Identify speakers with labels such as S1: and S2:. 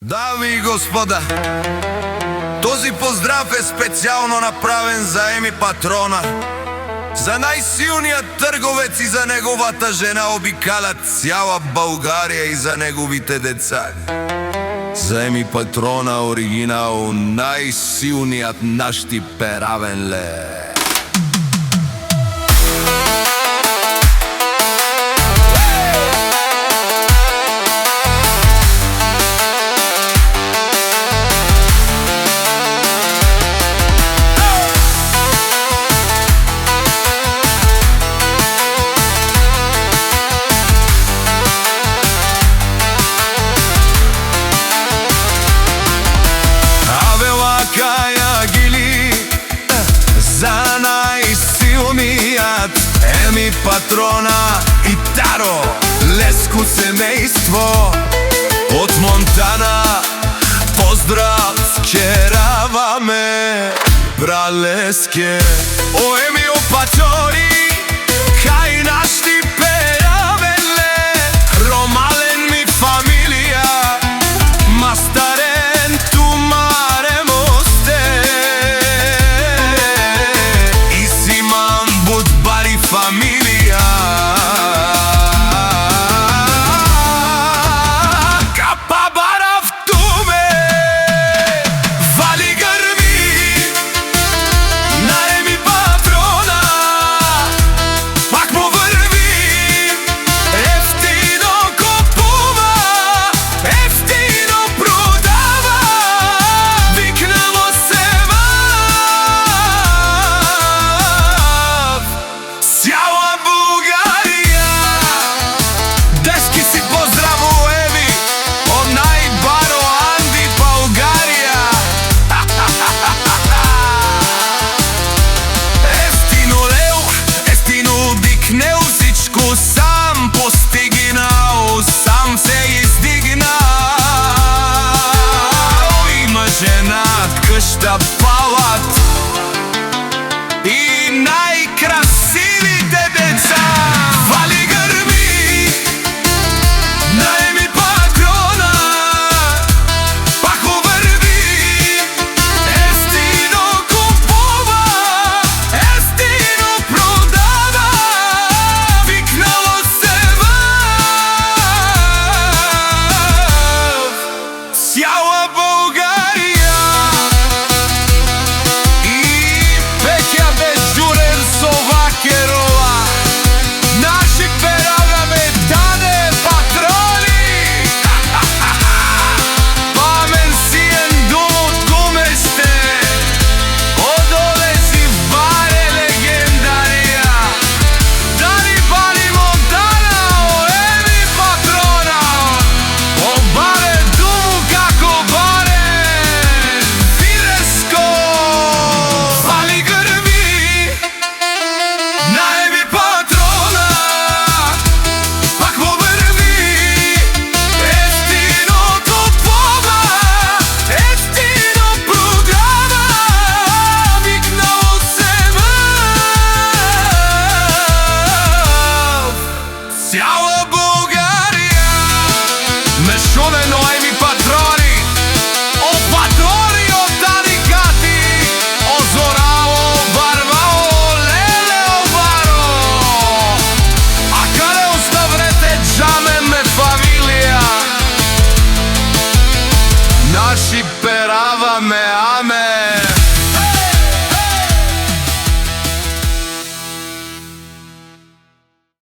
S1: Дами и господа, този поздрав е специално направен за Еми Патрона, за најсилниот трговец и за неговата жена, обикалат цяла България и за неговите деца. За Еми Патрона оригинал, најсилниот наш перавен ле. За најсилниот Еми Патрона и Таро Леско семејство од Монтана, поздрав вчераваме, бралеске. О Емио Патори, кај нашти перавеле, ромален ми фамилија, мастарен тумаре мосте. Фамилија капа барав туме, вали грми на Еми Патрона, пак му врви, ефтино купува, ефтино продава, викнамо се цяла Бугарија. Дешки си поздраво Еми од најбаро Анди Българија. Ефтино леу, ефтино дикнеу, всичко сам постигнал, сам се издигнал. Има жена, къща,